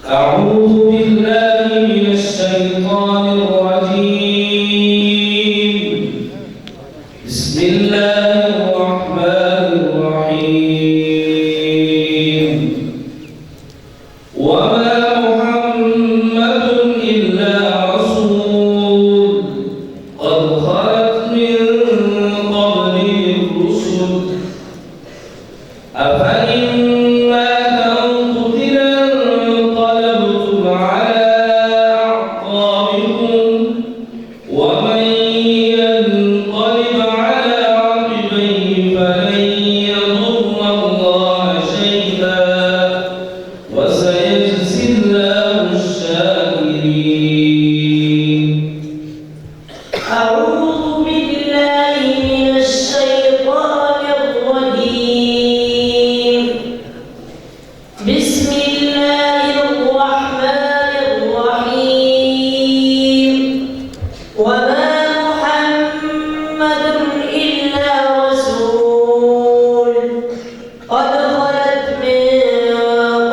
أعوذ بالله من الشيطان الرجيم. بسم الله الرحمن الرحيم. وما محمد إلا رسول قد خلت من قبله الرسل أفإن مات أو قتل انقلبتم على أعقابكم ومن ينقلب على عقبيه فلن يضر الله شيئا وسيجزي الله الشاكرين. أعوذ بالله من الشيطان الرجيم. بسم الله الرحمن الرحيم. وما محمد إلا رسول قد خلت من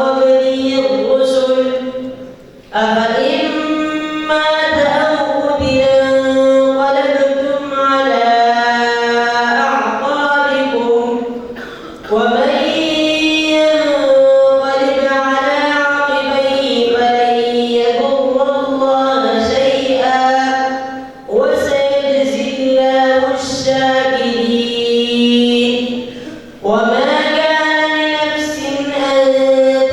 قبله الرسل أفإن مات أو قتل انقلبتم على أعقابكم ومن ينقلب على عقبيه فلن يضر الله شيئا وسيجزي الله الشاكرين. وما كان لنفس أن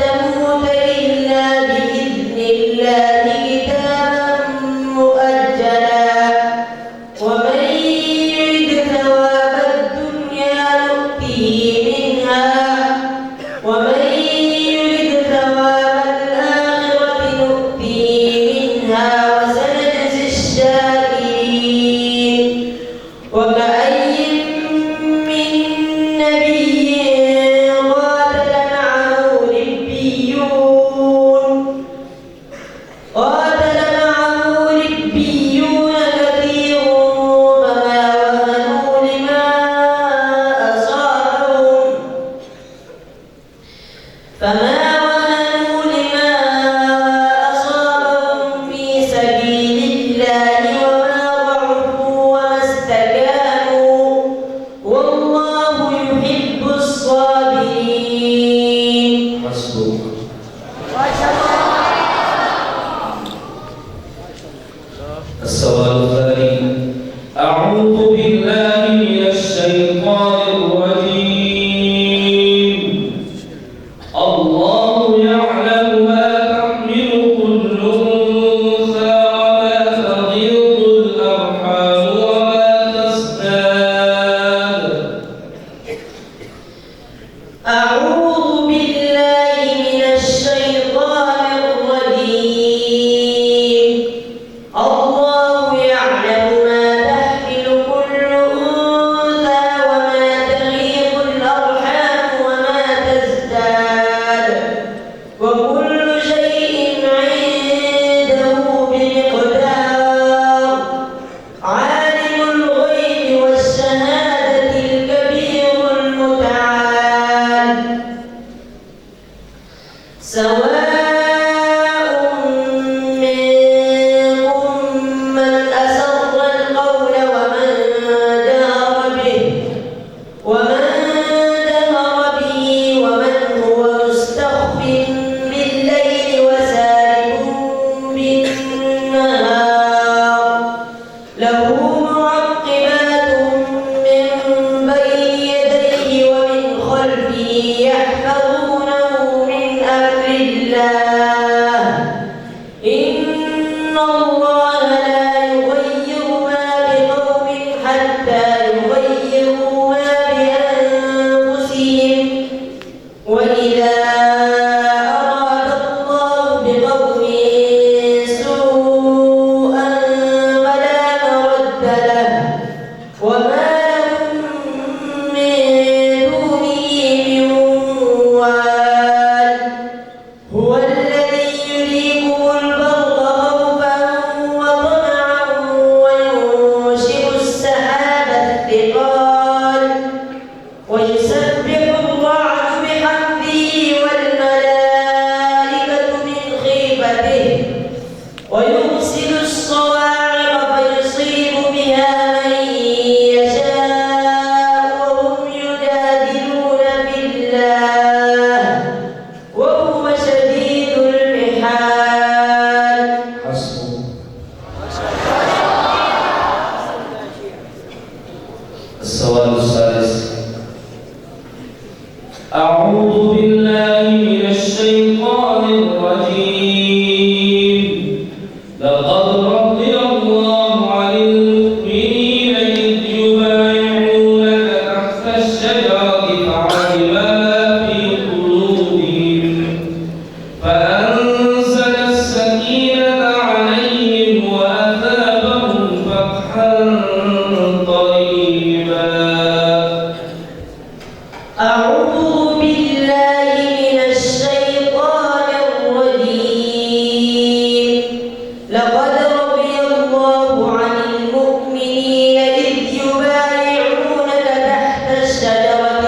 تموت إلا بإذن الله كتابا مؤجلا ومن يرد ثواب الدنيا نؤته منها ومن يرد ثواب الآخرة نؤته منها وسنجزي الشاكرين. وكأي من نبي قاتل معه ربيون كثير فما وهنوا لما أصابهم في سبيل الله وما ضعفوا وما استكانوا والله يحب الصابرين. السؤال الثاني. أعوذ بالله من الشيطان الرجيم. الله يعلم ما تحمل كل أنثى وما تغيض الأرحام وما تزداد. أعوذ بالله من الشيطان الرجيم. الله يعلم ما تحمل كل أنثى وما تغيض الأرحام وما تزداد وكل شيء عنده بمقدار. عالم الغيب والشهادة الكبير المتعال. سواء منكم من أسر القول ومن جهر به ومن هو مستخف بالليل وسارب بالنهار. له معقبات من بين يديه ومن خلفه يحفظونه من أمر الله. إن الله لا يغير ما بقوم حتى يغيروا ما بأنفسهم وإذا أراد الله بقوم سوءا فلا مرد له وما لهم من دونه من وال. هو الذي يريكم البرق خوفا وطمعا وينشئ السحاب الثقال ويسبح الرعد بحمده أعوذ بالله من الشيطان الرجيم لقد رضي الله عن المؤمنين إذ يبايعونك تحت الشجرة فعلم ما في قلوبهم فأنزل السكينة عليهم وأثابهم فتحا قريبا. أعوذ بالله من الشيطان الرجيم لقد رضي الله عن المؤمنين إذ يبايعونك تحت الشجرة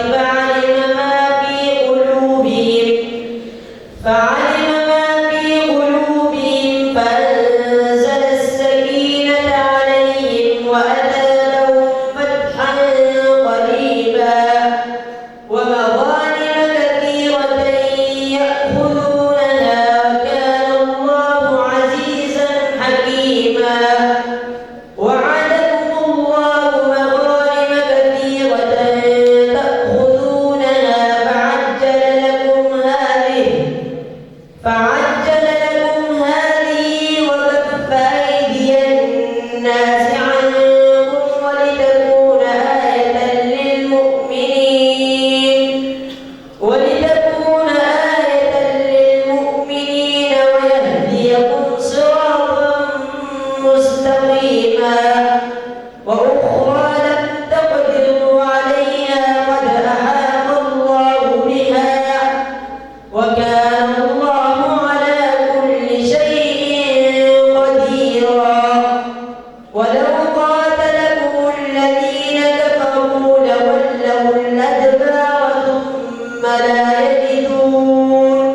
فعلم ما في قلوبهم فأنزل السكينة عليهم وأثابهم فتحا قريبا ومغانم كثيرة يأخذونها وكان الله عزيزا حكيما. وعدكم الله مغانم كثيرة تأخذونها فعجل لكم هذه وكف أيدي الناس عنكم ولتكون آية للمؤمنين ويهديكم صراطا مستقيما. وأخرى لم تقدروا عليها قد أحاط الله بها وكان الله على كل شيء قديرا. ولو قاتلكم الذين كفروا لولوا الأدبار ثم لا يجدون